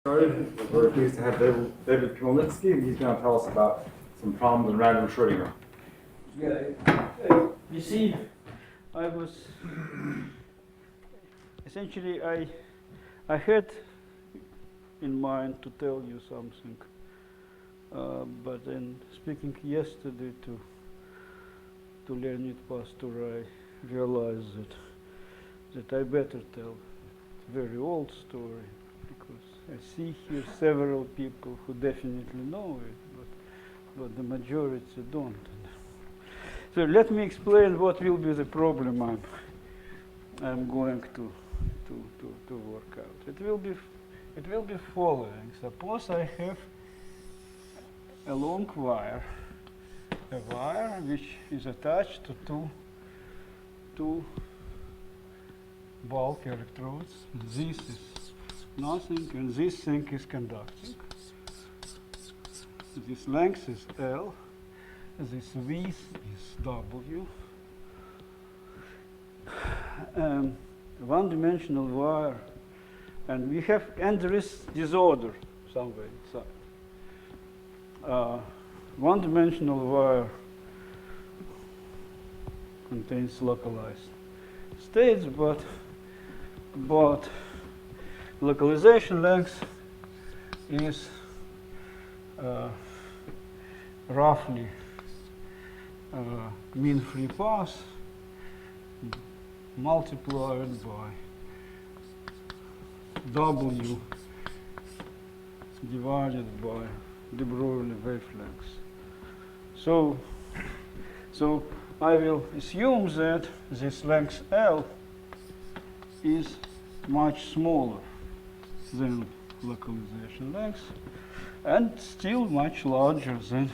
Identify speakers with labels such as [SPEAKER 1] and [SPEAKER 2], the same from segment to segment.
[SPEAKER 1] Started. We're pleased to have David Khmelnitsky. He's going to tell us about some problems in random Schroedinger.
[SPEAKER 2] Yeah, you see, I was essentially I had in mind to tell you something, but then speaking yesterday to Leonid Pastor, I realized that I better tell a very old story, because I see here several people who definitely know it, but the majority don't. So let me explain what will be the problem I'm going to work out. It will be following. Suppose I have a long wire, which is attached to two bulk electrodes. This is nothing, and this thing is conducting. This length is L. This width is W. One-dimensional wire, and there is disorder somewhere inside. One-dimensional wire contains localized states, but localization length is roughly mean free path multiplied by W divided by de Broglie wavelengths. So I will assume that this length L is much smaller than localization length and still much larger than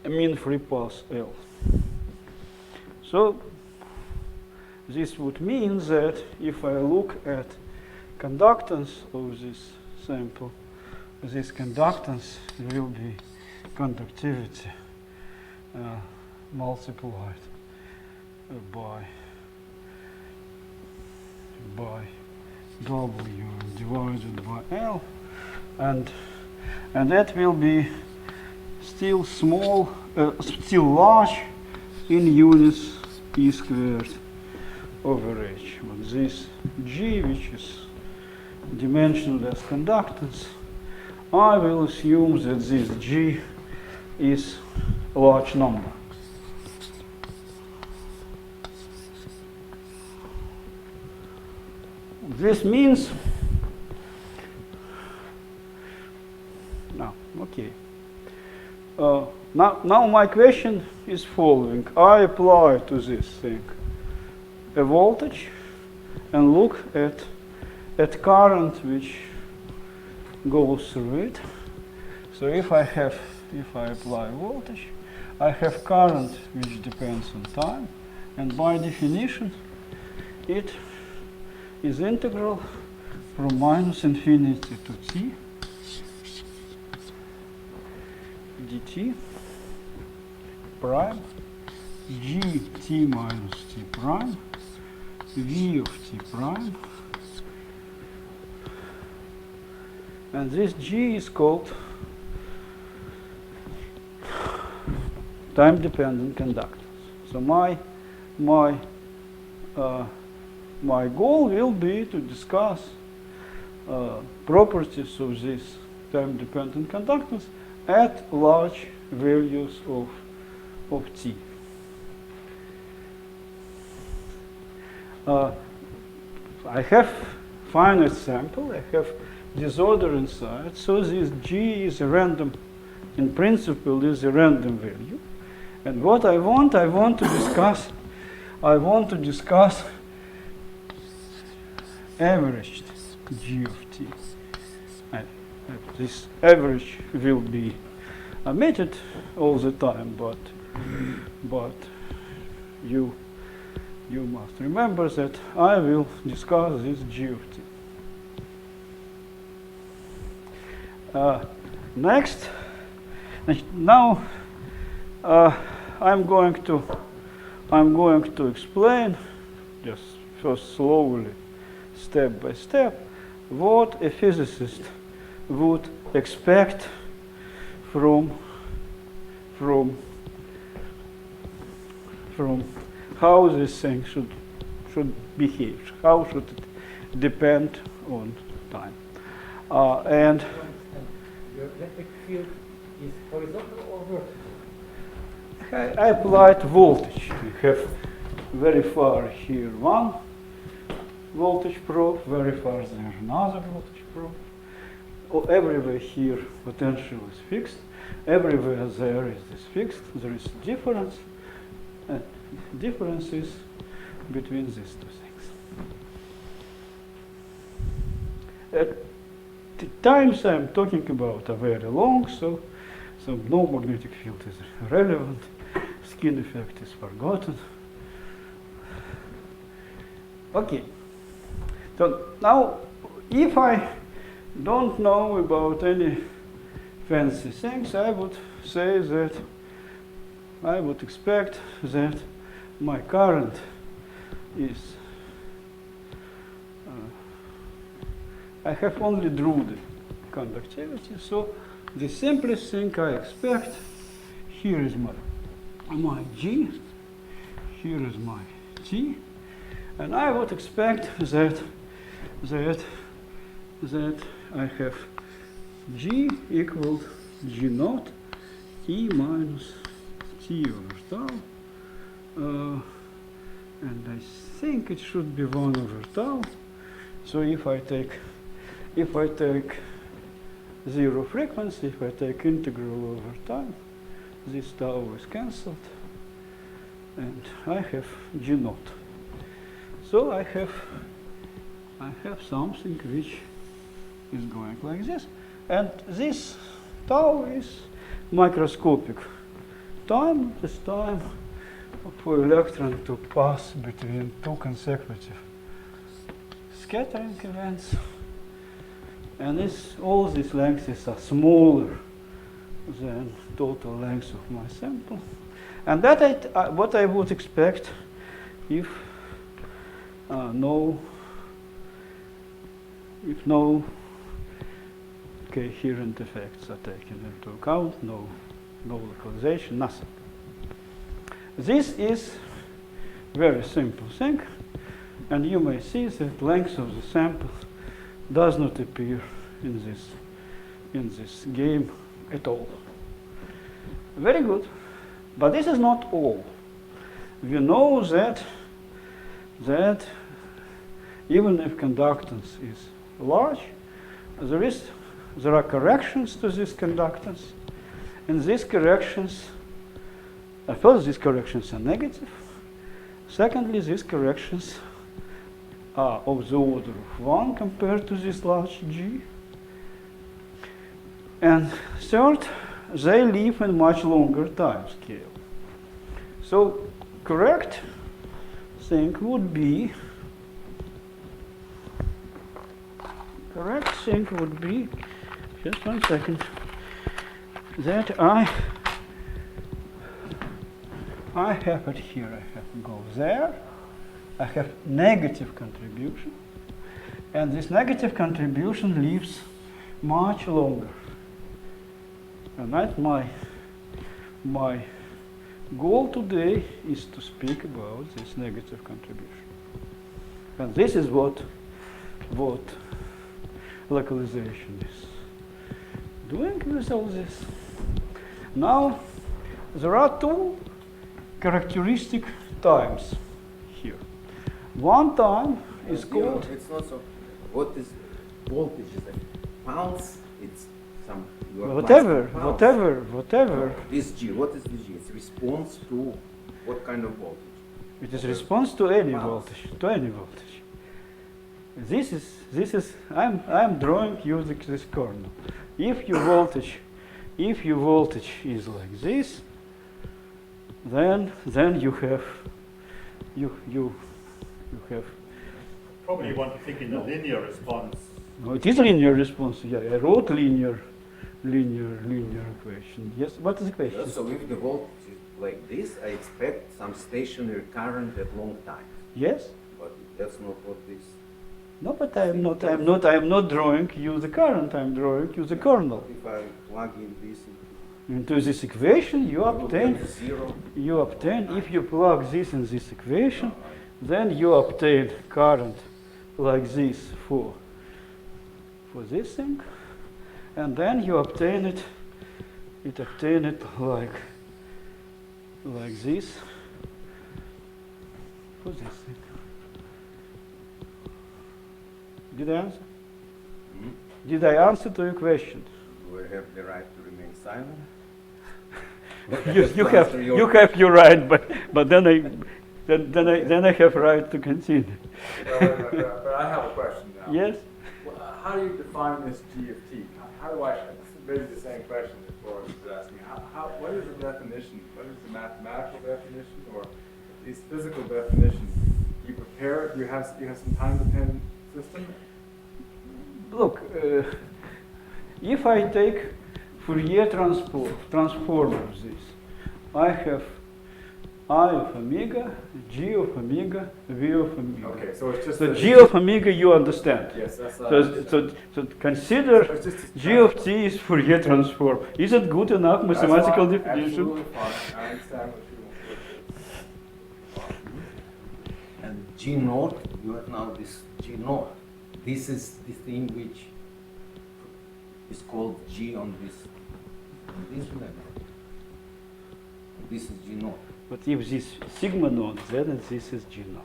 [SPEAKER 2] a mean free path L. So this would mean that if I look at conductance of this sample, this conductance will be conductivity multiplied by W divided by L, and that will be still small, still large in units E squared over H. But this G, which is dimensionless conductance, I will assume that this G is a large number. This means, now my question is following. I apply to this thing a voltage and look at current which goes through it. So if I apply voltage, I have current which depends on time, and by definition it is integral from minus infinity to t dt prime gt minus t prime v of t prime, and this g is called time-dependent conductance. So my goal will be to discuss properties of this time-dependent conductance at large values of t. I have finite sample, I have disorder inside, so this G is a random, in principle is a random value. And what I want to discuss averaged G of t. This average will be omitted all the time, but you must remember that I will discuss this G of t. Next, now I'm going to explain, just first slowly, step by step, what a physicist would expect from how this thing should behave, how should it depend on time. And
[SPEAKER 3] your electric field is horizontal or vertical?
[SPEAKER 2] I applied voltage. We have very far here one voltage probe, very far there another voltage probe. Everywhere here potential is fixed. Everywhere there is this fixed. There is difference. Differences between these two things. The times I'm talking about are very long, so no magnetic field is relevant. Skin effect is forgotten. Okay. So now, if I don't know about any fancy things, I would say that I would expect that my current is I have only drew the conductivity, so the simplest thing I expect, here is my G, here is my T, and I would expect that I have G equal G naught T minus T over tau, and I think it should be 1 over tau. So if I take zero frequency, if I take integral over time, this tau is cancelled, and I have G naught. So I have something which is going like this, and this tau is microscopic time. This time for electron to pass between two consecutive scattering events. And all these lengths are smaller than total length of my sample. And that what I would expect if no coherent effects are taken into account, no localization, nothing. This is very simple thing, and you may see that length of the sample does not appear in this game at all. Very good, but this is not all. We know that even if conductance is large, there are corrections to this conductance, and these corrections, first, these corrections are negative. Secondly, these corrections are of the order of 1 compared to this large G. And third, they live in much longer time scale. So correct thing would be just 1 second, that I have it here, I have to go there, I have negative contribution, and this negative contribution lives much longer. And that's my goal today is to speak about this negative contribution. And this is what localization is doing with all this. Now, there are two characteristic times here. One time is called...
[SPEAKER 3] It's not so. What is voltage? Is it pulse? It's some...
[SPEAKER 2] Whatever.
[SPEAKER 3] This G, what is this G? It's response to what kind of voltage?
[SPEAKER 2] It is response to any voltage, This is, I'm drawing using this kernel. If your voltage is like this, then you have
[SPEAKER 4] Probably you want to think in a linear response.
[SPEAKER 2] No, it is linear response. Yeah, I wrote linear equation. Yes, what is the question?
[SPEAKER 3] So if the voltage is like this, I expect some stationary current at long time.
[SPEAKER 2] Yes.
[SPEAKER 3] But that's not what this.
[SPEAKER 2] No, but I am not drawing you the current, I'm drawing you the kernel.
[SPEAKER 3] If I plug in this
[SPEAKER 2] Into this equation, you obtain,
[SPEAKER 3] zero.
[SPEAKER 2] if you plug this in this equation, then you obtain current like this for this thing, and then you obtain it like this for this thing. Did I answer? Did I answer to your question?
[SPEAKER 3] Do I have the right to remain silent?
[SPEAKER 2] You have your right, but then I have right to continue.
[SPEAKER 1] But I have a question now.
[SPEAKER 2] Yes.
[SPEAKER 1] How do you define this G of T? How do I, this is maybe the same question that Boris was asking. What is the definition? What is the mathematical definition or these physical definitions? Do you prepare it? Do you have some time-dependent system?
[SPEAKER 2] Look, if I take Fourier transform of this, I have I of omega, G of omega, V of omega.
[SPEAKER 1] Okay, so it's just
[SPEAKER 2] So G of omega you understand.
[SPEAKER 1] Yes, that's
[SPEAKER 2] So consider
[SPEAKER 1] it's just
[SPEAKER 2] G of T is Fourier transform. Is it good enough mathematical
[SPEAKER 1] that's fine,
[SPEAKER 2] definition?
[SPEAKER 1] absolutely fine. I understand what you want.
[SPEAKER 3] And G naught, you have now this G naught. This is the thing which is called G on this level. This is G naught.
[SPEAKER 2] But if this sigma naught, then this is G naught.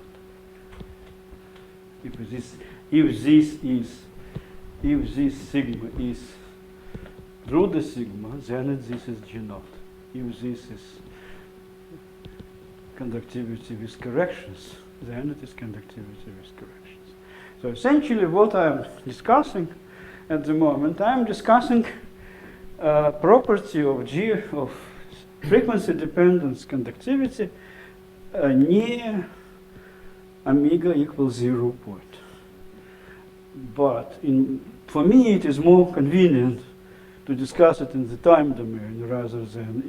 [SPEAKER 2] If this sigma is through the sigma, then this is G naught. If this is conductivity with corrections, then it is conductivity with corrections. So essentially what I'm discussing at the moment, I'm discussing property of G of frequency dependence conductivity near omega equals 0 point. But for me it is more convenient to discuss it in the time domain rather than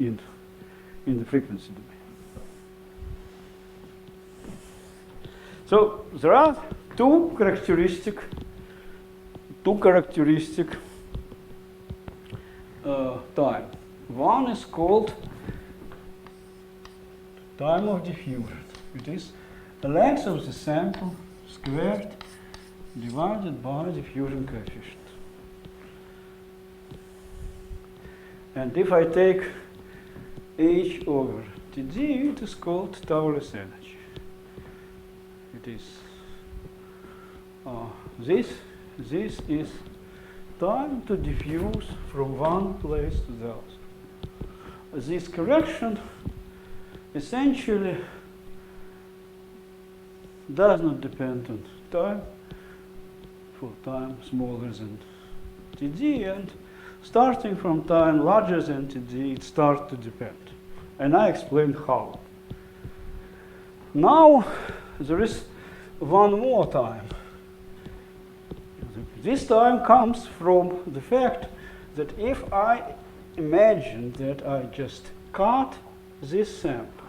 [SPEAKER 2] in the frequency domain. So there are two characteristic time. One is called time of diffusion. It is the length of the sample squared divided by diffusion coefficient. And if I take h over Td, it is called Taurus energy. It is this is time to diffuse from one place to the other. This correction essentially does not depend on time, for time smaller than Td, and starting from time larger than Td, it starts to depend. And I explain how. Now there is one more time. This time comes from the fact that if I imagine that I just cut this sample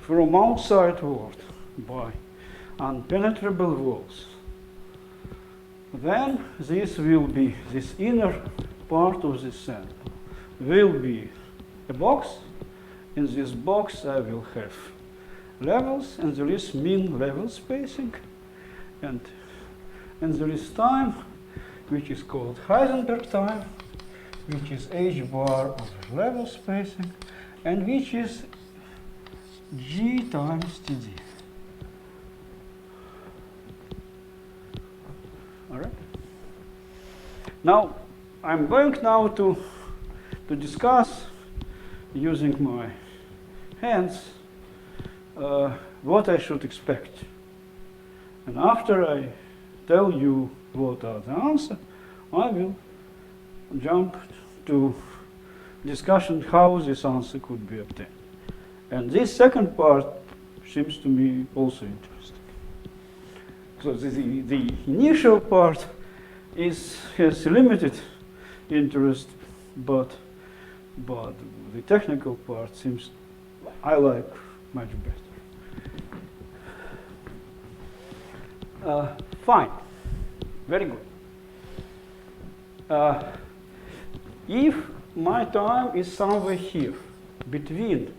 [SPEAKER 2] from outside world by unpenetrable walls, then this inner part of this sample will be a box. In this box I will have levels, and there is mean level spacing, and there is time, which is called Heisenberg time, which is h bar over level spacing, and which is g times Td. All right. Now, I'm going now to discuss, using my hands, what I should expect. And after I tell you what are the answers, I will jump to discussion how this answer could be obtained. And this second part seems to me also interesting. So the initial part has limited interest, but the technical part seems I like much better. Fine. Very good. If my time is somewhere here, between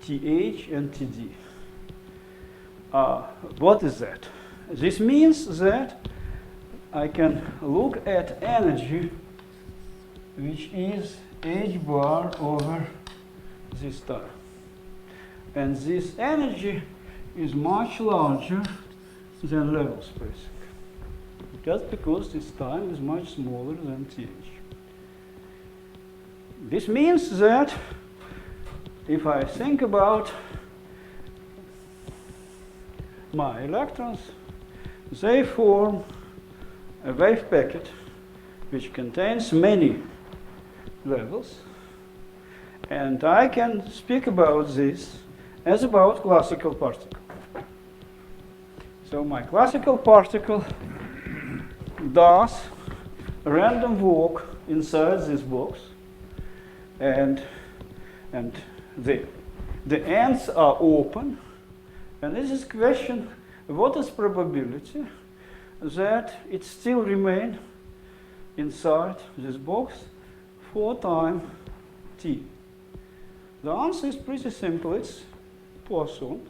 [SPEAKER 2] th and td, what is that? This means that I can look at energy which is h bar over this time. And this energy is much larger than level spacing. Just because this time is much smaller than th. This means that if I think about my electrons, they form a wave packet which contains many levels, and I can speak about this as about classical particle. So my classical particle does a random walk inside this box, and the ends are open, and this is question: what is probability that it still remain inside this box for time t? The answer is pretty simple. It's Poisson,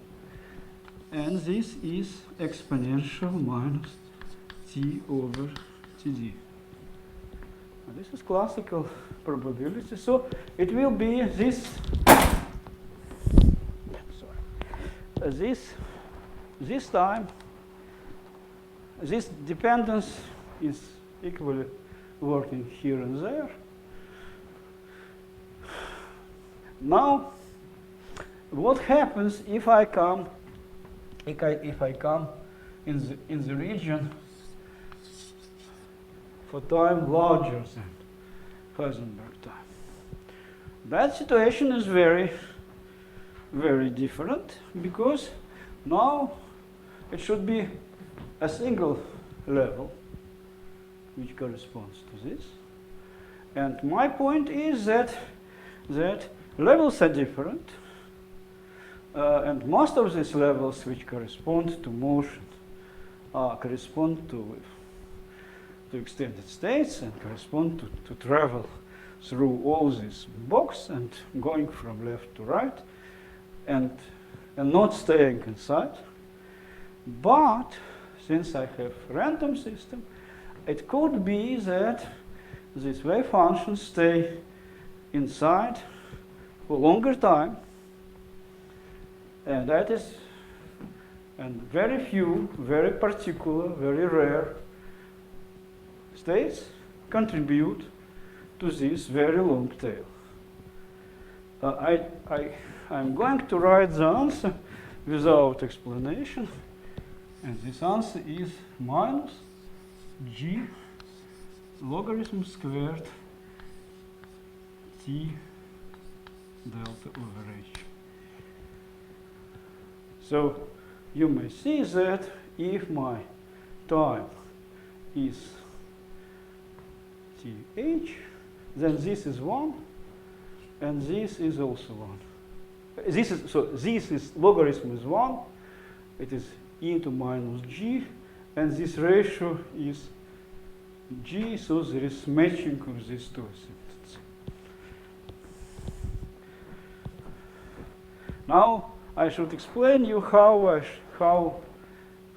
[SPEAKER 2] and this is exponential minus t over td. And this is classical probability, so it will be this. This time, this dependence is equally working here and there. Now, what happens if I come in the region for time larger than Heisenberg time? That situation is very, very different, because now it should be a single level which corresponds to this. And my point is that levels are different, and most of these levels which correspond to motion correspond to extended states and correspond to travel through all this box and going from left to right and not staying inside. But since I have random system, it could be that these wave functions stay inside for longer time, and that is, and very few, very particular, very rare states contribute to this very long tail. I'm going to write the answer without explanation, and this answer is minus g logarithm squared t delta over h. So you may see that if my time is th, then this is 1, and this is also 1. This is logarithm is 1, it is e to minus g, and this ratio is g, so there is matching of these two asymptotes. Now I should explain you how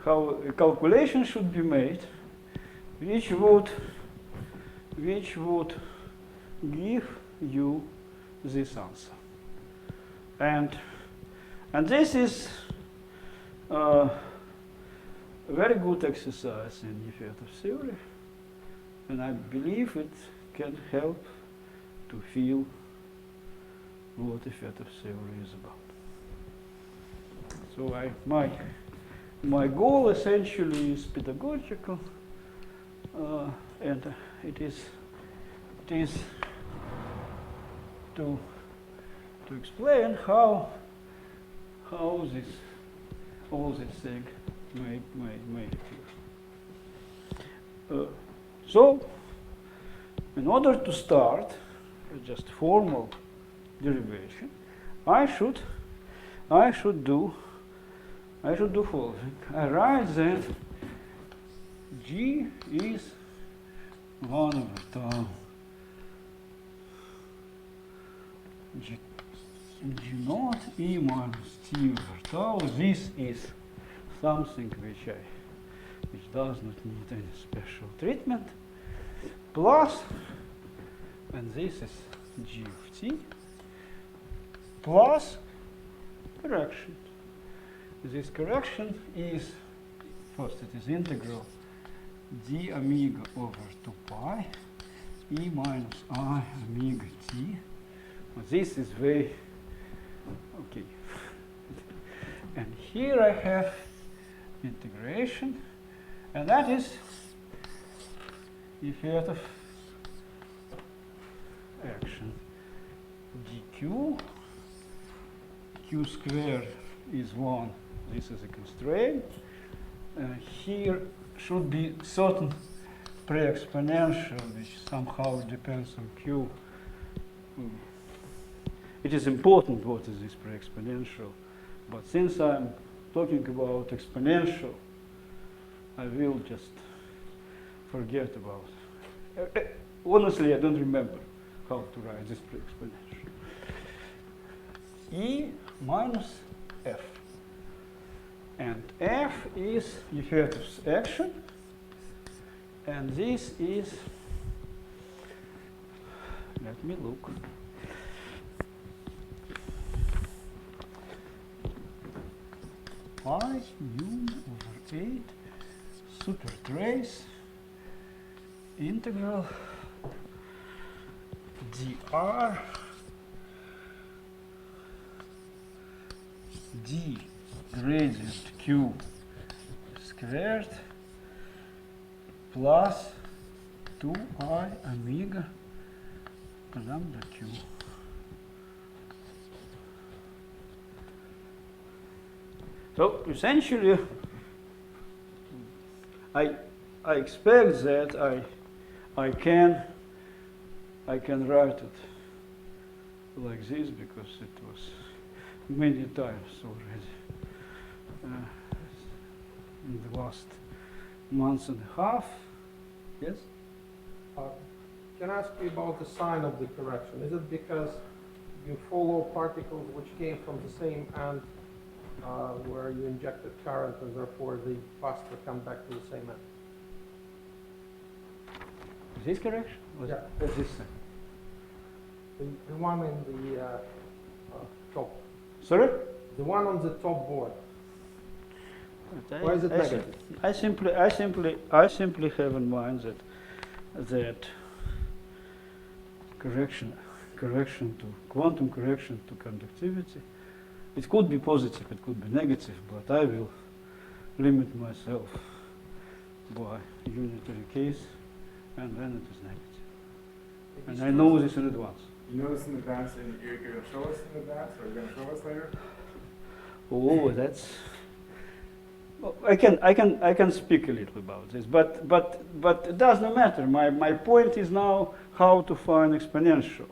[SPEAKER 2] a calculation should be made, which would give you this answer. And this is a very good exercise in effective theory, and I believe it can help to feel what effective theory is about. So my goal essentially is pedagogical, and it is to explain how all this thing may appear. So, in order to start just formal derivation, I should do following. I write that G is 1 over tau G naught E minus T over tau. This is something which does not need any special treatment, plus, and this is G of T, plus correction. This correction is, first it is integral d omega over 2 pi e minus I omega t. This is very, okay. And here I have integration, and that is effect of action dq. Q squared is 1. This is a constraint. Here should be certain pre-exponential which somehow depends on Q. It is important what is this pre-exponential, but since I'm talking about exponential, I will just forget about it. Honestly, I don't remember how to write this pre-exponential. E minus F. And F is effect of action, and this is, let me look. Pi mu over 8 super trace integral dr d gradient q squared plus 2I omega lambda q. So essentially, I expect that I can write it like this because it was many times already in the last month and a half. Yes?
[SPEAKER 5] Can I ask you about the sign of the correction? Is it because you follow particles which came from the same end where you injected current, and therefore the past will come back to the same end?
[SPEAKER 2] Is this correction?
[SPEAKER 5] Yeah.
[SPEAKER 2] Is this thing?
[SPEAKER 5] The one in the top.
[SPEAKER 2] Sorry?
[SPEAKER 5] The one on the top board.
[SPEAKER 2] But
[SPEAKER 5] Why is it negative?
[SPEAKER 2] I simply have in mind that correction to quantum correction to conductivity, it could be positive, it could be negative, but I will limit myself by unitary case, and then it is negative. And I know this in advance.
[SPEAKER 1] You know this in advance, and you're going to show us in advance, or you're going to show us later?
[SPEAKER 2] Oh, that's. Well, I can speak a little about this, but it does not matter. My point is now how to find exponential.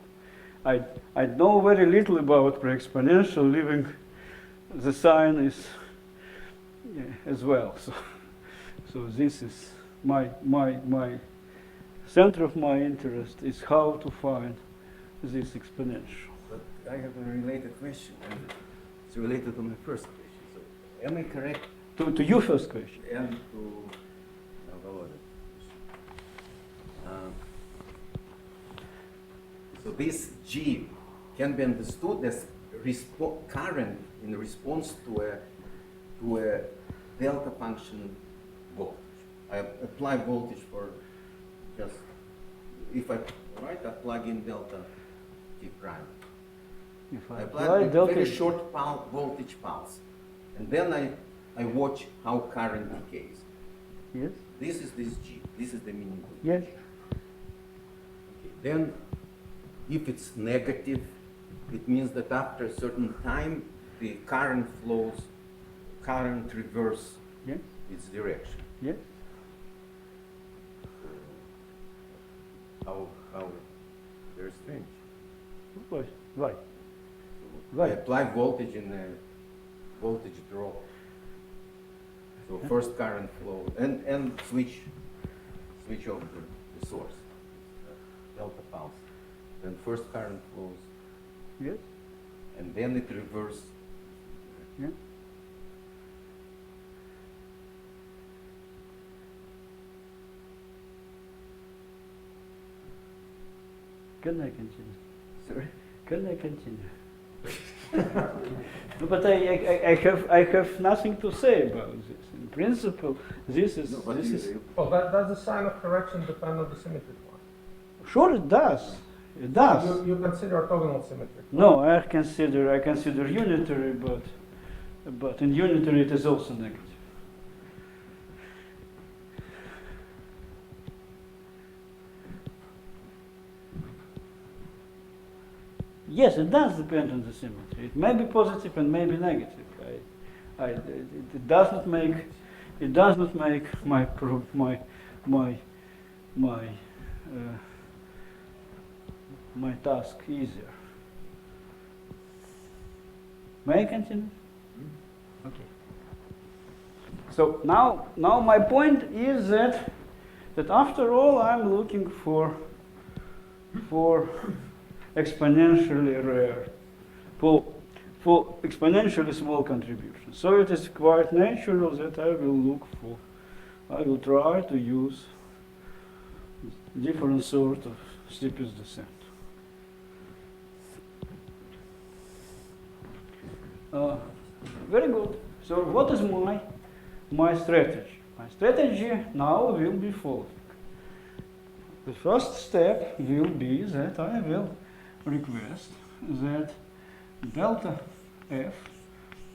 [SPEAKER 2] I know very little about pre-exponential, leaving the sign is as well. So this is my center of my interest is how to find this exponential.
[SPEAKER 3] But I have a related question, and it's related to my first question. So, am I correct?
[SPEAKER 2] To your first question.
[SPEAKER 3] And to Volodya. So this G can be understood as current in response to a delta function voltage. I apply voltage for just, if I plug in delta T prime.
[SPEAKER 2] If
[SPEAKER 3] I
[SPEAKER 2] I
[SPEAKER 3] apply
[SPEAKER 2] apply
[SPEAKER 3] a
[SPEAKER 2] delta,
[SPEAKER 3] very short voltage pulse, and then I watch how current decays.
[SPEAKER 2] yes,
[SPEAKER 3] This is this G. This is the minimum.
[SPEAKER 2] yes,
[SPEAKER 3] Okay. Then, if it's negative, it means that after a certain time, the current flows, current reverse
[SPEAKER 2] yes,
[SPEAKER 3] its direction.
[SPEAKER 2] yes.
[SPEAKER 3] How very strange.
[SPEAKER 2] Why? Why?
[SPEAKER 3] I
[SPEAKER 2] Why?
[SPEAKER 3] apply voltage in a voltage drop. So first current flow and switch switch off the source, delta pulse. Then first current flows,
[SPEAKER 2] Yes?
[SPEAKER 3] and then it reverses.
[SPEAKER 2] Yeah? Can I continue?
[SPEAKER 3] Sorry?
[SPEAKER 2] Can I continue? No, but I have nothing to say about this. In principle, this is
[SPEAKER 3] No, but
[SPEAKER 2] this
[SPEAKER 3] you-
[SPEAKER 2] is
[SPEAKER 3] you-
[SPEAKER 5] Well, does the sign of correction depend on the symmetric one?
[SPEAKER 2] sure it does. It does.
[SPEAKER 5] You consider orthogonal symmetric?
[SPEAKER 2] No, I consider unitary, but in unitary it is also negative. Yes, it does depend on the symmetry. It may be positive and may be negative. It does not make my my task easier. May I continue? Okay. So now my point is that after all I'm looking for exponentially rare, for exponentially small contributions. So it is quite natural that I will try to use different sort of steepest descent. Very good. So what is my strategy? My strategy now will be following. The first step will be that I will request that delta F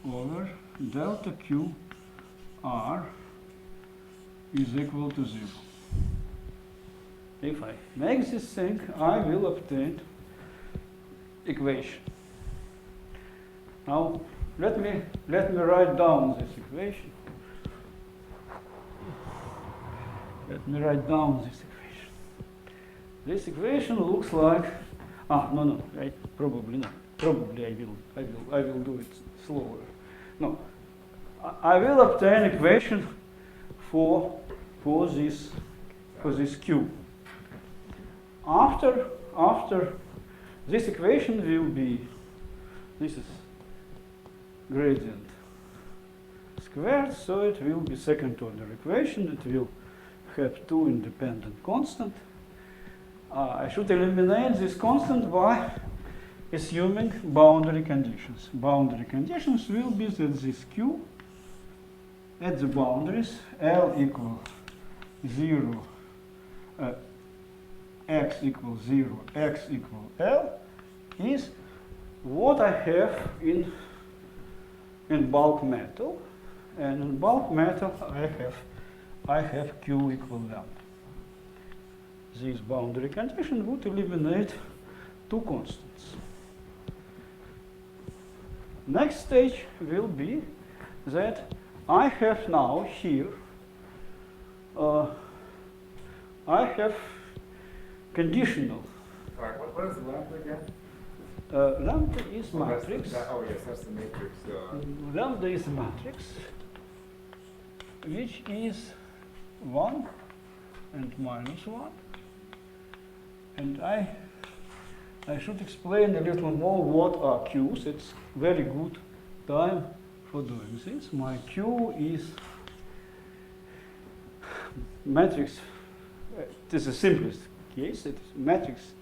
[SPEAKER 2] over delta Q R is equal to 0. If I make this thing, I will obtain equation. Now, let me write down this equation. Let me write down this equation. This equation looks like no, right? Probably not. Probably I will do it slower. No, I will obtain equation for this Q. After this equation will be, this is gradient squared, so it will be second order equation. It will have two independent constants. I should eliminate this constant by assuming boundary conditions. Boundary conditions will be that this Q at the boundaries L equal 0, x equals 0, x equal L is what I have in bulk metal, and in bulk metal I have Q equal lambda. This boundary condition would eliminate two constants. Next stage will be that I have now here I have conditional.
[SPEAKER 1] All right, what is the lambda again?
[SPEAKER 2] Lambda is
[SPEAKER 1] Oh,
[SPEAKER 2] matrix.
[SPEAKER 1] oh yes, that's the matrix.
[SPEAKER 2] Lambda is a matrix which is 1 and minus 1. And I should explain a little more what are Q's. It's very good time for doing this. My Q is matrix, it is the simplest case, it is matrix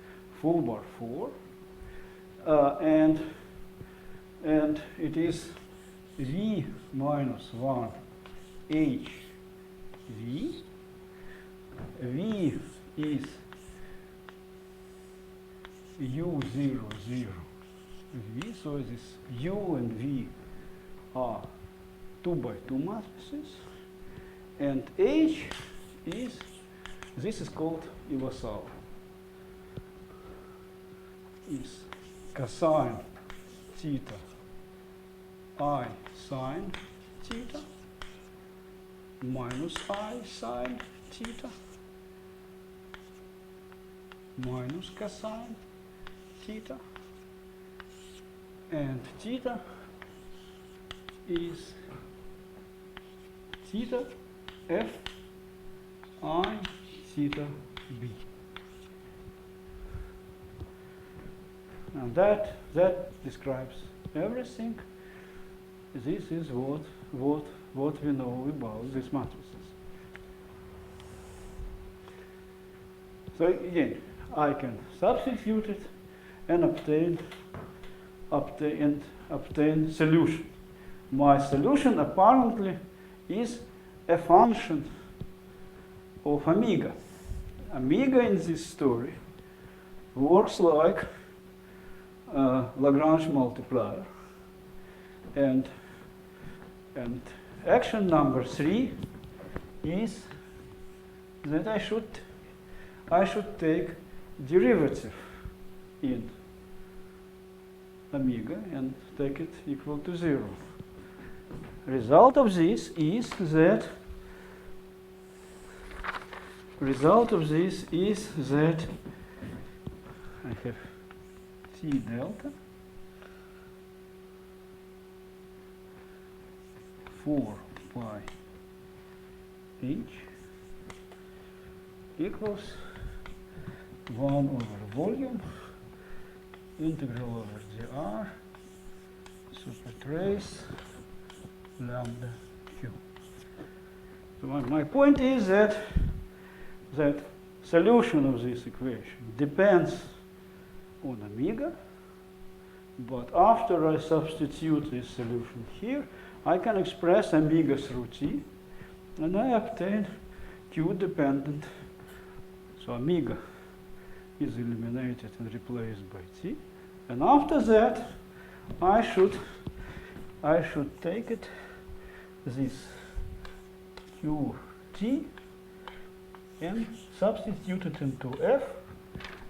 [SPEAKER 2] full bar 4. And it is V minus 1 H V. V is U0, 0 V, so this U and V are 2 by 2 matrices, and H is, this is called Iwasawa, is cosine theta I sine theta minus I sine theta minus cosine theta, and theta is theta F I theta b. And that describes everything. This is what we know about these matrices. So again, I can substitute it and obtain solution. My solution apparently is a function of omega. Omega in this story works like a Lagrange multiplier, and action number 3 is that I should take derivative in omega and take it equal to 0. Result of this is that I have T delta 4 pi h equals 1 over volume integral over dr super trace lambda q. So my point is that solution of this equation depends on omega, but after I substitute this solution here, I can express omega through t, and I obtain q dependent. So omega is eliminated and replaced by t, and after that I should take it this qt and substitute it into f,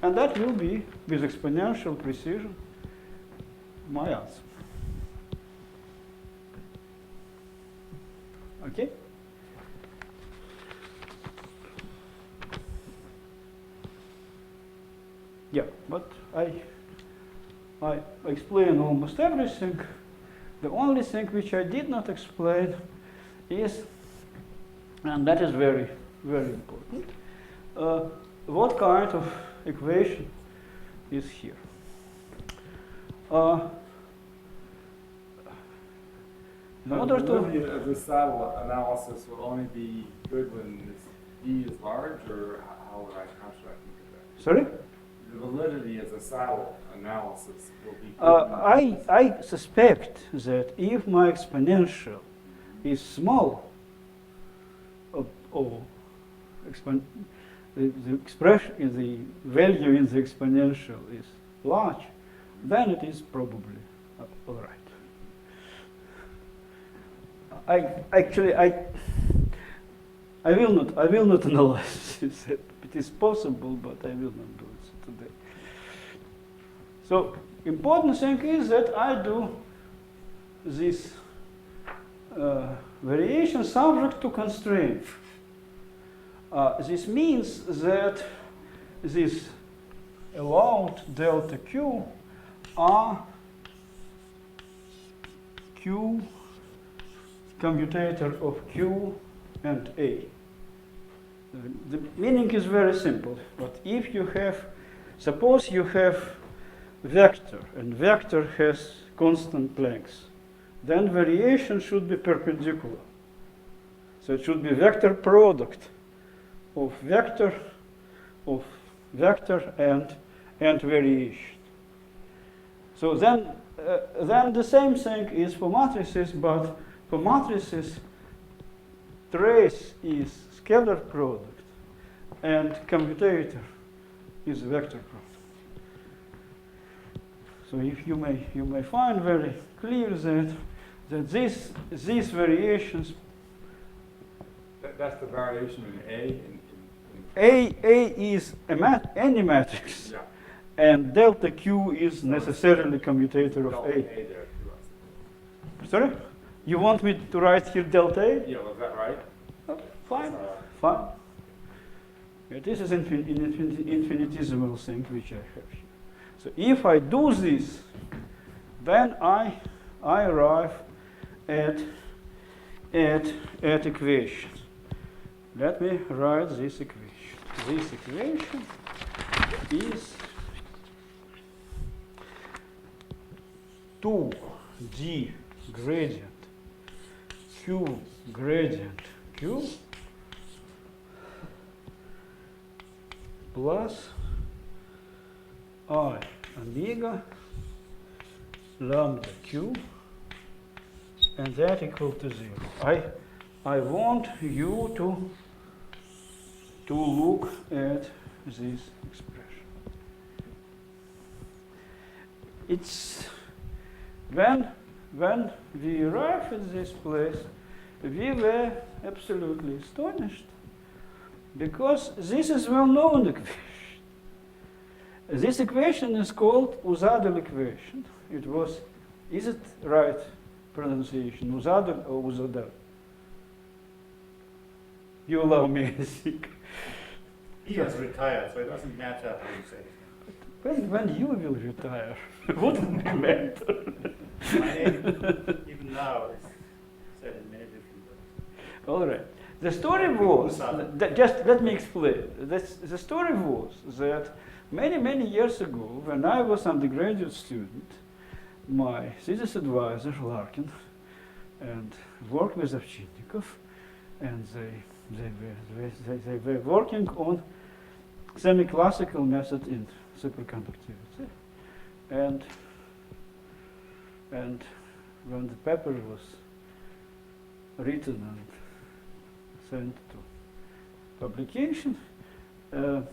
[SPEAKER 2] and that will be, with exponential precision, my answer. Okay? Yeah, but I explained almost everything. The only thing which I did not explain is, and that is very, very important, what kind of equation is here. In order
[SPEAKER 1] The
[SPEAKER 2] to
[SPEAKER 1] validity of this saddle analysis will only be good when this E is large, or how should I think of that?
[SPEAKER 2] sorry,
[SPEAKER 1] The validity of the saddle analysis will be good.
[SPEAKER 2] I suspect that if my exponential is small, or the expression, the value in the exponential is large, then it is probably all right. I will not analyze this. It is possible, but I will not do it today. So important thing is that I do this variation subject to constraint. This means that this allowed delta Q are Q commutator of Q and A. The meaning is very simple, but if you have, suppose you have vector, and vector has constant length, then variation should be perpendicular. So it should be vector product of vector and variation. So then the same thing is for matrices, but for matrices, trace is scalar product and commutator is vector product. So if you may find very clear that these variations,
[SPEAKER 1] That's the variation in A.
[SPEAKER 2] A is any matrix,
[SPEAKER 1] Yeah.
[SPEAKER 2] and delta Q is necessarily commutator of
[SPEAKER 1] Delta
[SPEAKER 2] A.
[SPEAKER 1] there too.
[SPEAKER 2] Sorry? You want me to write here delta A?
[SPEAKER 1] Yeah, was that right?
[SPEAKER 2] Fine, fine. Yeah, this is infinitesimal thing which I have here. So if I do this, then I arrive at equation. Let me write this equation. this equation is 2d gradient q gradient q plus I omega lambda q, and that equal to 0. I want you to look at this expression. It's when we arrive at this place, we were absolutely astonished, because this is well-known equation. This equation is called Uzadel equation. It was, is it right pronunciation, Uzadel or Uzadel? You allow me to think.
[SPEAKER 4] He has retired, so it doesn't matter how you say it.
[SPEAKER 2] When you will retire, wouldn't it matter?
[SPEAKER 4] My name, even now, is said in many different ways.
[SPEAKER 2] All right. The story was, just let me explain. The story was that many years ago, when I was undergraduate student, my thesis advisor, Larkin, and worked with Ovchinnikov, and they were working on semi-classical method in superconductivity. And when the paper was written and sent to publication, a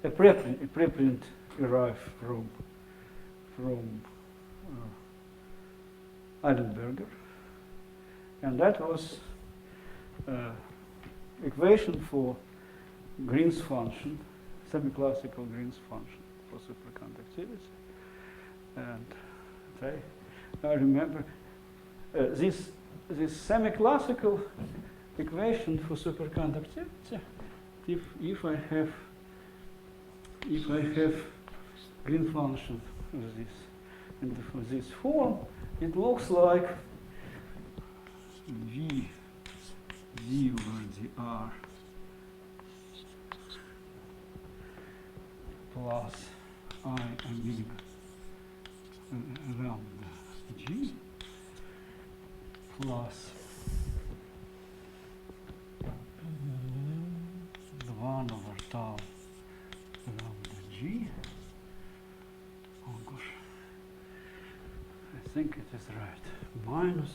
[SPEAKER 2] preprint arrived from Eilenberger, and that was equation for Green's function, semi-classical Green's function for superconductivity. And I remember this semi-classical equation for superconductivity. If I have Green function of this in this form, it looks like v over dr plus I omega lambda g plus 1 over tau lambda g. Oh gosh, I think it is right. Minus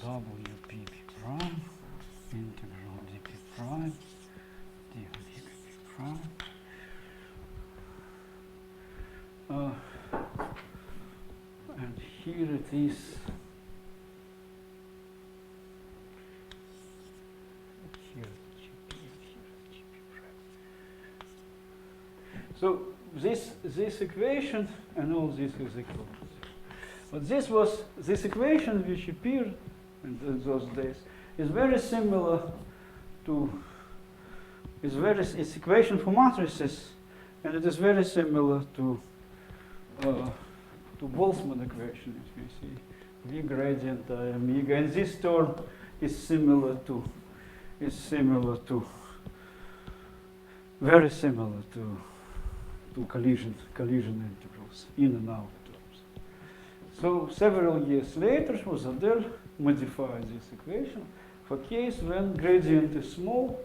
[SPEAKER 2] WPP prime integral dp prime d omega p prime. And here it is. So this equation and all this is equal. But this equation which appeared in those days is very similar to it's equation for matrices, and it is very similar to Boltzmann equation, as we see, v gradient I omega, and this term is very similar to collision integrals, in and out terms. So several years later, Uzadel modified this equation for case when gradient is small,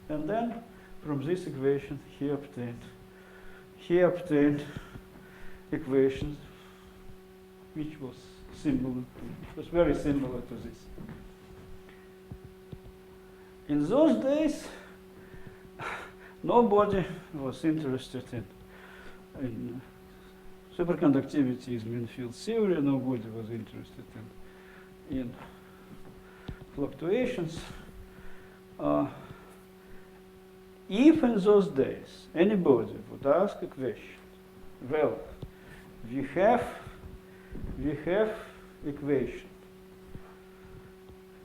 [SPEAKER 2] and then from this equation he obtained equations which was very similar to this. In those days, nobody was interested in superconductivity is mean field theory. Nobody was interested in fluctuations. If in those days anybody would ask a question, well, we have equation.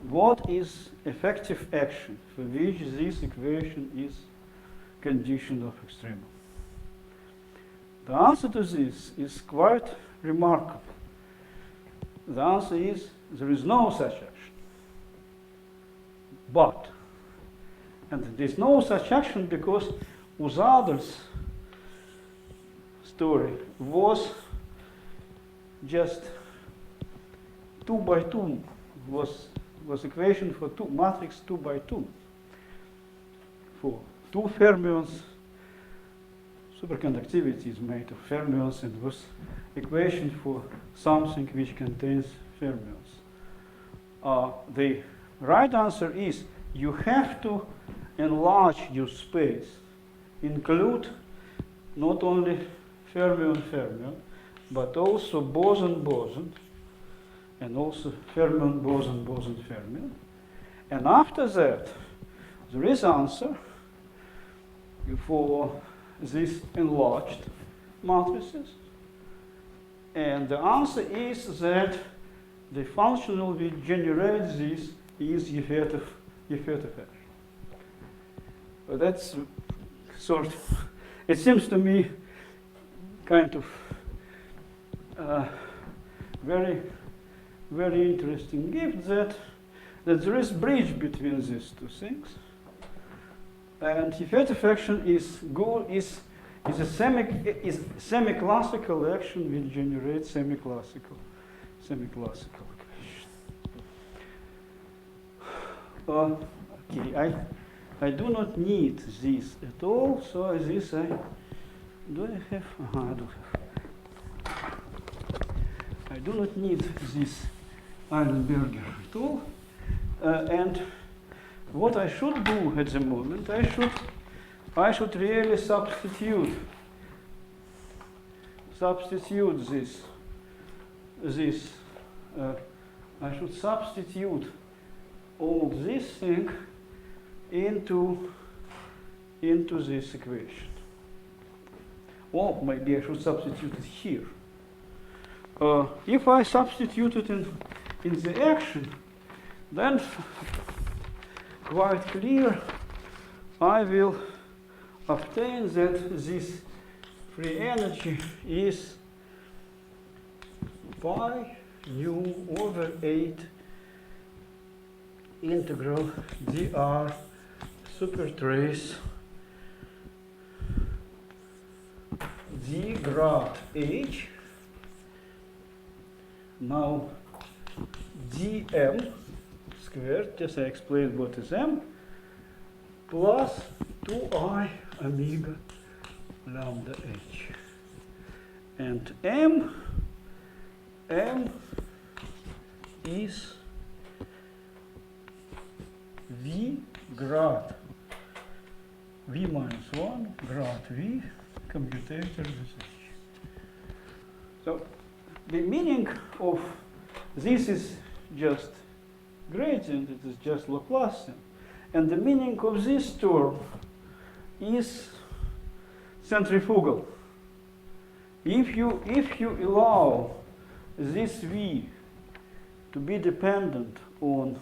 [SPEAKER 2] What is effective action for which this equation is condition of extremum? The answer to this is quite remarkable. The answer is there is no such action. But, and there's no such action because Uzadel's story was just 2 by 2 was equation for matrix 2 by 2 for 2 fermions. Superconductivity is made of fermions and was equation for something which contains fermions. The right answer is you have to enlarge your space, include not only fermion, but also boson, and also fermion, boson, fermion. And after that, there is answer for these enlarged matrices. And the answer is that the functional which generates this is effective action. But that's sort of, it seems to me kind of very, very interesting gift that there is bridge between these two things. And effective action is a semi-classical action which generates semi-classical equation. Okay, I do not need this at all, so this I do have. I do have. I do not need this Eilenberger at all, and what I should do at the moment, I should really substitute this. I should substitute all this thing into this equation. Or maybe I should substitute it here. If I substitute it in the action, then quite clear I will obtain that this free energy is pi nu over 8 integral dr super trace d grad h. Now dm squared, just I explained what is m, plus 2I omega lambda h. And m is v grad v minus 1 grad v commutator with h. So the meaning of this is just gradient, it is just Laplacian. And the meaning of this term is centrifugal. If you allow this v to be dependent on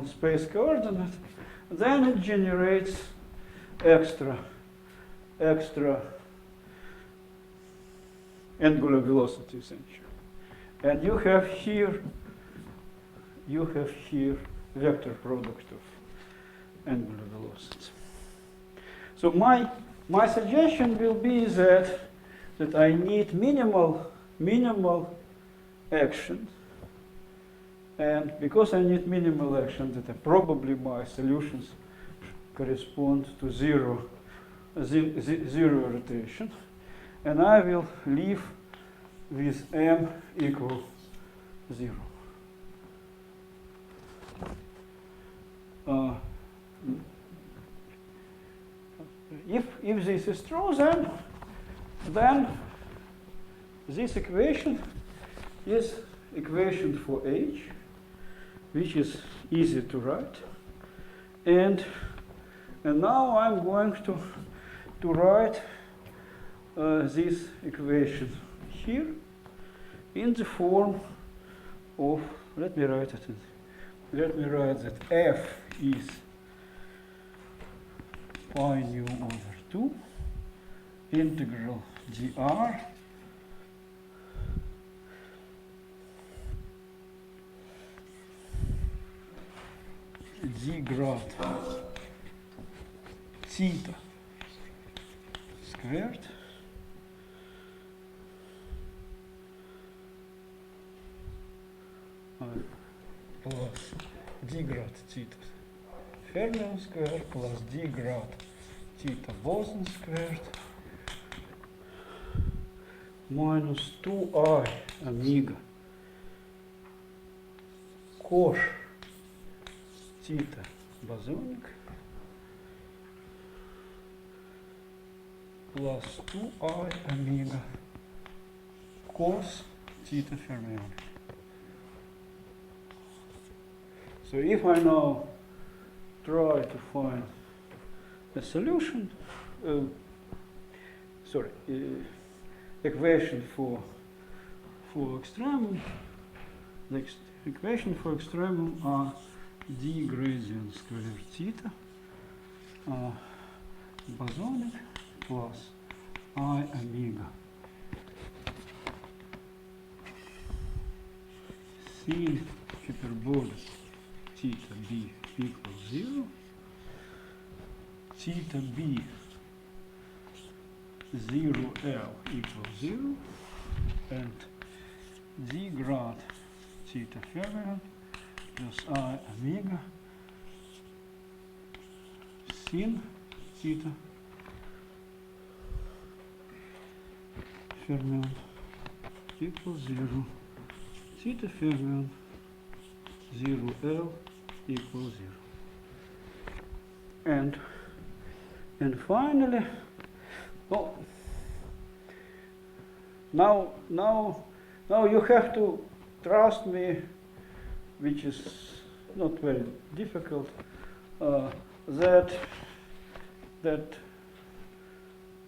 [SPEAKER 2] space coordinate, then it generates extra angular velocity essentially. And you have here vector product of angular velocity. So my suggestion will be that I need minimal action, and because I need minimal action, that probably my solutions correspond to zero rotation, and I will leave with m equal 0. If this is true, then this equation is equation for h, which is easy to write, and now I'm going to write this equation here in the form of, let me write that f is pi nu over 2 integral dr d grad theta squared plus d grad theta Fermion squared plus d grad theta boson squared minus 2I omega cos theta bosonic plus 2I omega cos theta fermionic. So if I now try to find a solution, equation for extremum, the equation for extremum are d gradient squared theta bosonic plus I omega sin hyperbolic theta b equals 0, theta b 0L equals 0, and d grad theta fermion plus I omega sin theta fermion equals 0, theta fermion 0L equals 0. And finally, well, now you have to trust me, which is not very difficult, that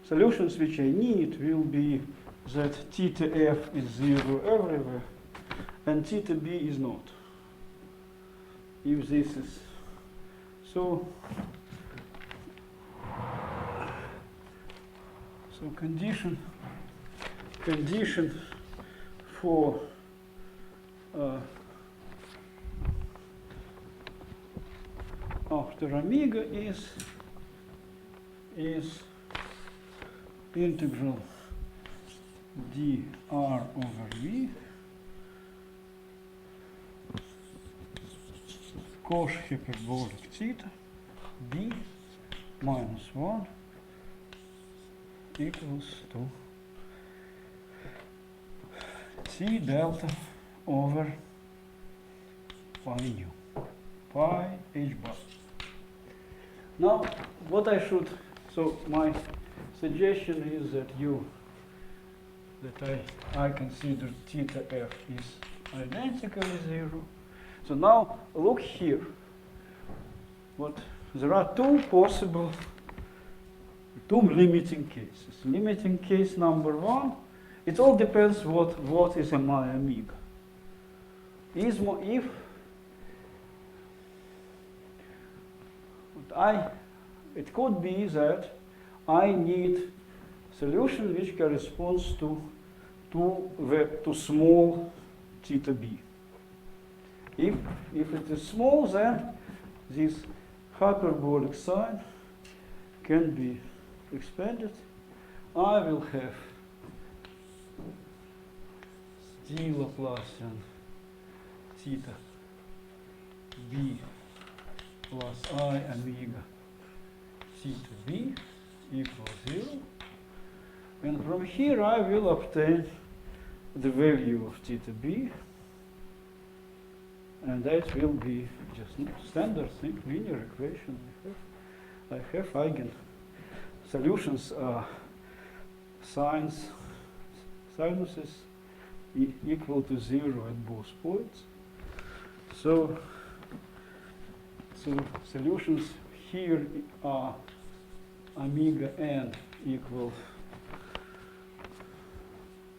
[SPEAKER 2] solutions which I need will be that theta f is 0 everywhere and theta b is not. If this is so condition for after omega is integral dr over v cos hyperbolic theta b minus 1 equals to c delta over pi nu, pi h bar. Now, what I should, so my suggestion is that I consider theta f is identically 0. So now look here. There are two limiting cases. Limiting case number 1, it all depends what is my omega. It could be that I need solution which corresponds to small theta b. If it is small, then this hyperbolic sign can be expanded. I will have d Laplacian theta b plus I omega theta b equals 0. And from here I will obtain the value of theta b. And that will be just standard thing, linear equation. I have eigen solutions are sinuses equal to 0 at both points. So solutions here are omega n equals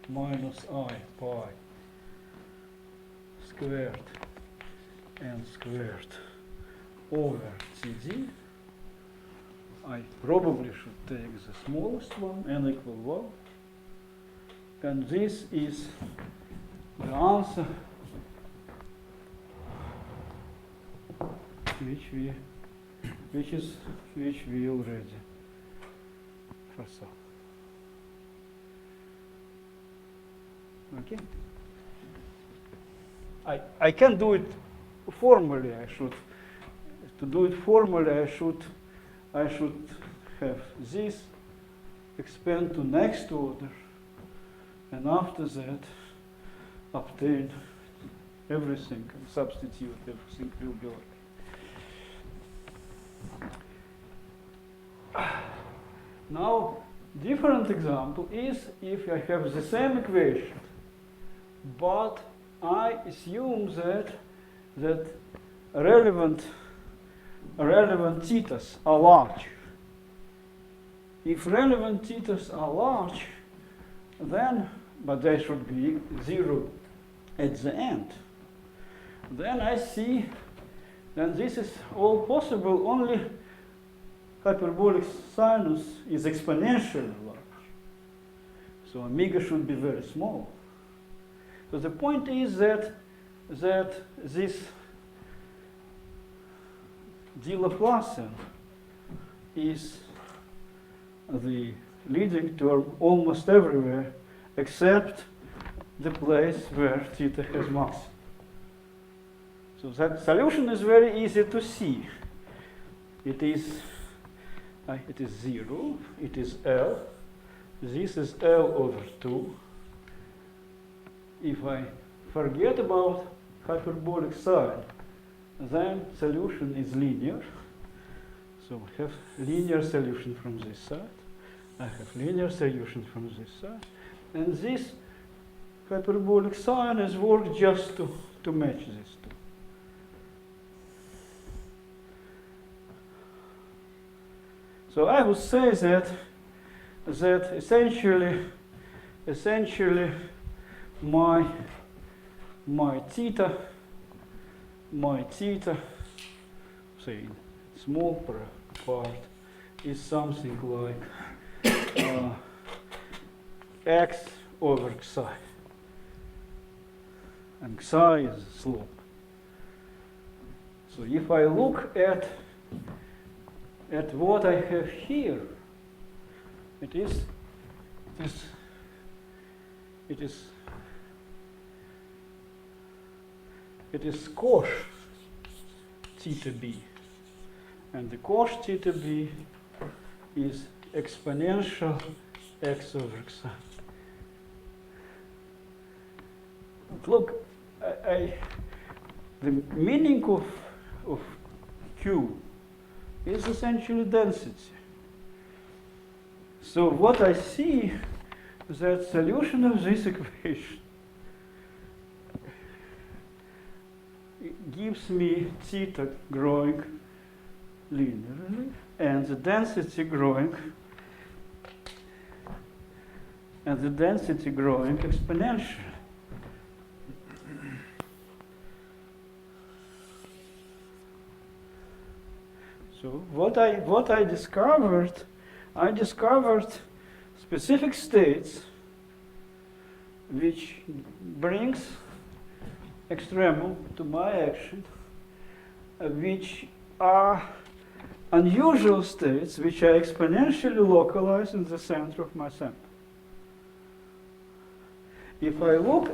[SPEAKER 2] minus I pi squared n squared over cd. I probably should take the smallest one, n equal 1. And this is the answer which we already foresaw. Okay. I can do it formally. To do it formally, I should have this expand to next order, and after that obtain everything and substitute everything will be okay. Now, different example is if I have the same equation, but I assume that relevant thetas are large. If relevant thetas are large, then, but they should be 0 at the end, then I see that this is all possible only hyperbolic sinus is exponentially large. So omega should be very small. So the point is that this d Laplacian is the leading term almost everywhere except the place where theta has mass. So that solution is very easy to see. It is 0, it is L, this is L over 2. If I forget about hyperbolic sine, then solution is linear. So I have linear solution from this side. I have linear solution from this side. And this hyperbolic sine is work just to match these two. So I would say that essentially my theta, say small part, is something like x over psi, and psi is the slope. So if I look at what I have here, it is cosh theta b, and the cosh theta b is exponential x over psi. But look, the meaning of Q is essentially density. So what I see is that solution of this equation gives me theta growing linearly and the density growing exponentially. So what I discovered specific states which brings extremum to my action, which are unusual states which are exponentially localized in the center of my sample. If I look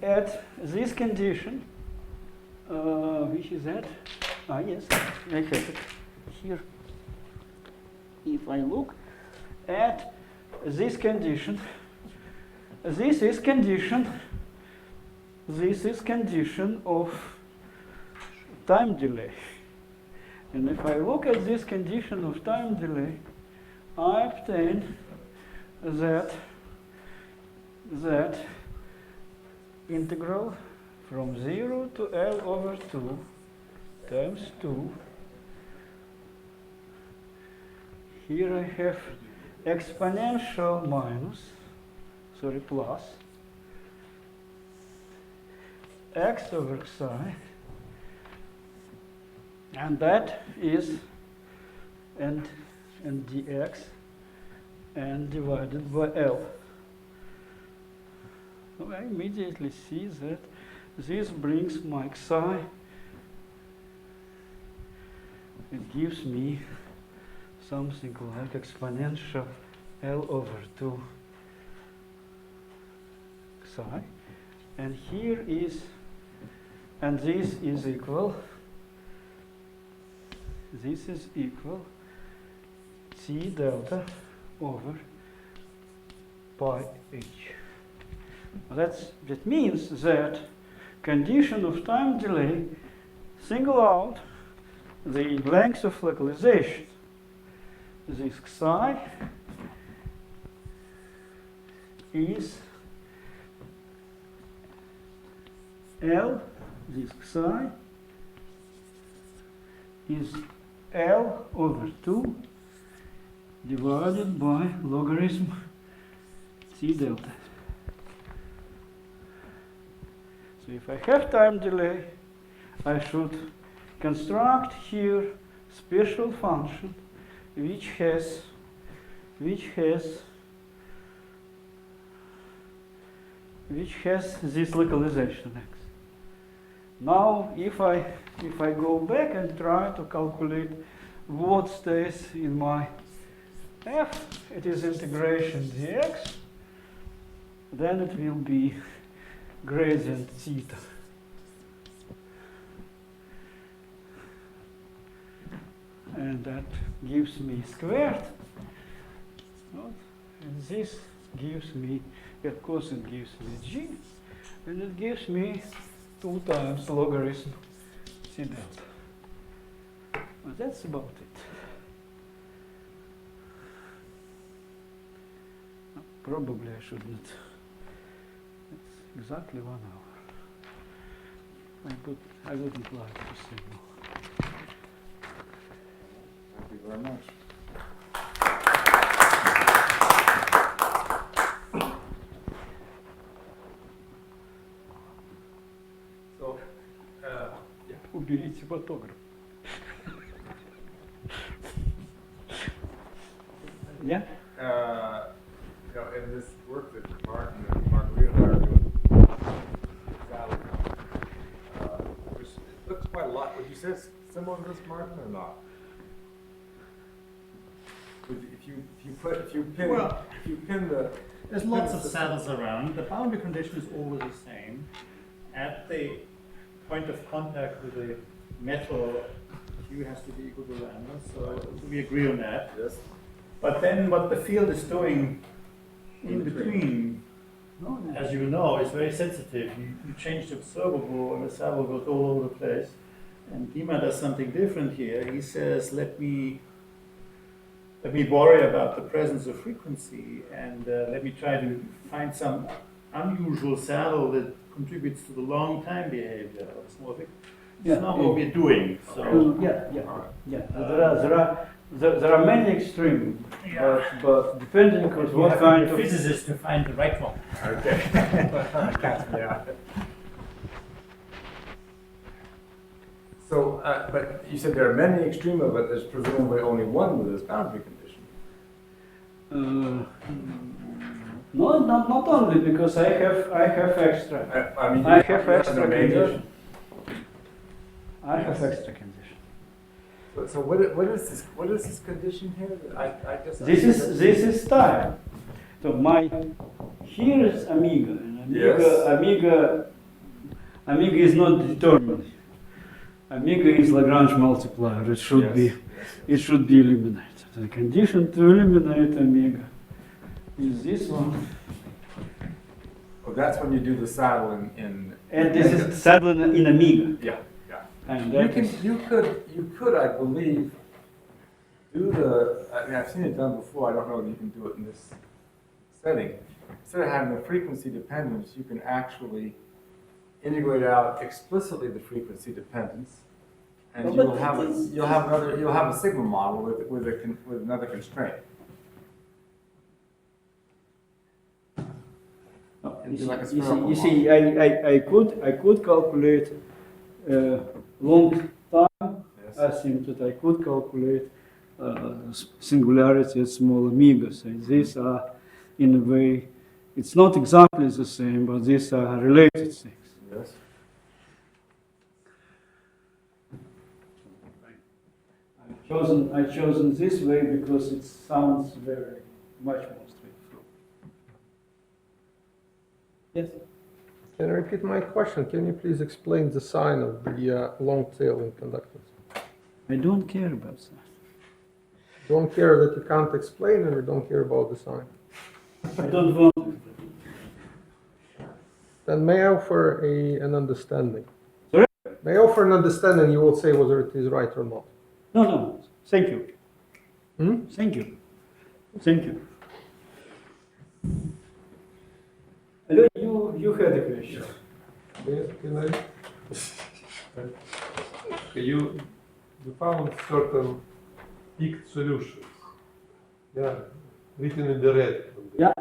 [SPEAKER 2] at this condition, which is that? Yes, I have it here. If I look at this condition, this is condition of time delay. And if I look at this condition of time delay, I obtain that integral from 0 to L over 2 times 2. Here I have exponential plus x over psi, and that is and dx and divided by L. So I immediately see this brings my psi. It gives me something like exponential L over 2 psi. And here is, and this is equal C delta over pi h. That means that condition of time delay single out the length of localization. This psi is L, this psi is L over 2 divided by logarithm C delta. So if I have time delay, I should construct here special function which has this localization x. Now if I go back and try to calculate what stays in my f, it is integration dx, then it will be gradient theta. And that gives me squared. And this gives me, of course it gives me g, and it gives me 2 times logarithm c delta. Well, that's about it. Probably I shouldn't. It's exactly 1 hour. I wouldn't like to say more.
[SPEAKER 1] Thank you very much. So,
[SPEAKER 2] Уберите фотограф. Yeah?
[SPEAKER 1] you know, in this work that Mark and Margarita are doing, Sally, which it looks quite a lot. Would you say it's similar to this, Martin, or not? If you pin the
[SPEAKER 4] There's lots of saddles around. The boundary condition is always the same. At the point of contact with the metal, Q has to be equal to lambda, so we agree on that.
[SPEAKER 1] yes.
[SPEAKER 4] But then what the field is doing in between, as you know, is very sensitive. You change the observable and the observable goes all over the place. And Dima does something different here. He says, let me worry about the presence of frequency and let me try to find some unusual saddle that contributes to the long time behavior of a small victim. It's not what we're doing. So
[SPEAKER 2] There are many extremes, but depending on what kind of
[SPEAKER 4] physicist to find the right one.
[SPEAKER 1] Okay. Yeah. So, but you said there are many extrema, but there's presumably only one with this boundary condition.
[SPEAKER 2] No, not only because I have extra.
[SPEAKER 1] I mean,
[SPEAKER 2] I have
[SPEAKER 1] you
[SPEAKER 2] extra
[SPEAKER 1] an omega.
[SPEAKER 2] condition. I have extra condition.
[SPEAKER 1] So what is this condition here? I guess
[SPEAKER 2] This is time. So here is omega, and omega is not determined. Omega is Lagrange multiplier. It should be eliminated. The condition to eliminate omega is this one.
[SPEAKER 1] Oh, that's when you do the saddle in
[SPEAKER 2] And this is saddle in omega.
[SPEAKER 1] yeah.
[SPEAKER 2] And
[SPEAKER 1] You could, I believe, do the. I mean, I've seen it done before. I don't know whether you can do it in this setting. Instead of having the frequency dependence, you can actually integrate out explicitly the frequency dependence, and you'll have a sigma model with another constraint.
[SPEAKER 2] You see, I could calculate long time asymptote. I could calculate singularity at small omegas. And these are, in a way, it's not exactly the same, but these are related things.
[SPEAKER 1] Yes.
[SPEAKER 2] I chosen this way because it sounds very much more straightforward. Yes.
[SPEAKER 5] Can I repeat my question? Can you please explain the sign of the long tail in conductance?
[SPEAKER 2] I don't care about that.
[SPEAKER 5] Don't care that you can't explain, and you don't care about the sign.
[SPEAKER 2] I don't want to.
[SPEAKER 5] Then may I offer an understanding?
[SPEAKER 2] Sorry?
[SPEAKER 5] May I offer an understanding? You will say whether it is right or not.
[SPEAKER 2] No, no. Thank you.
[SPEAKER 5] Hmm?
[SPEAKER 2] Thank you. Thank you. Hello, you had a question.
[SPEAKER 6] Yes, can I? You found certain peaked solutions. Yeah, written in the red.
[SPEAKER 2] Yeah.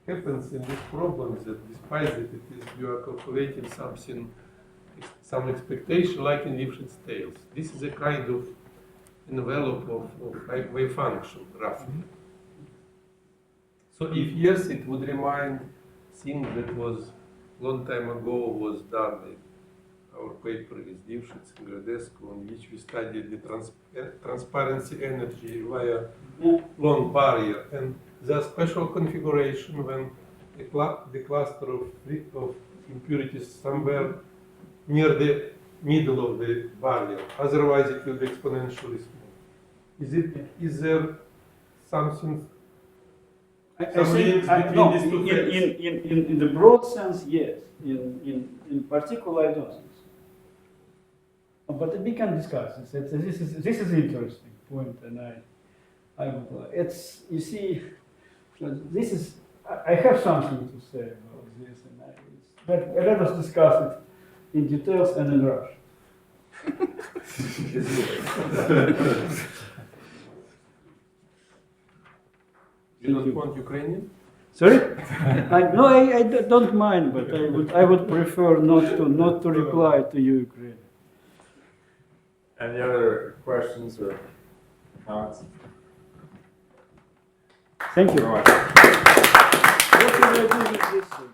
[SPEAKER 6] Happens in these problems that despite that it is you are calculating something, some expectation like in different scales. This is a kind of envelope of wave function, roughly. So if yes, it would remind thing that was long time ago was done in our paper with Divshits and Gradescu, in which we studied the transparency energy via long barrier, and the special configuration when the cluster of impurities somewhere near the middle of the barrier. Otherwise, it will be exponentially small. Is there something?
[SPEAKER 2] I
[SPEAKER 6] Some
[SPEAKER 2] think,
[SPEAKER 6] links between
[SPEAKER 2] no,
[SPEAKER 6] these two things?
[SPEAKER 2] in the broad sense, yes. In particular, I don't think so. But we can discuss this. This is an interesting point, and I would. It's, you see, this is. I have something to say about this, and let us discuss it in details and in Russian.
[SPEAKER 6] You don't want Ukrainian?
[SPEAKER 2] Sorry? No, I don't mind, but I would prefer not to reply to you, Ukraine.
[SPEAKER 1] Any other questions or comments?
[SPEAKER 2] Thank you.
[SPEAKER 1] All right.
[SPEAKER 2] What should I do with this thing?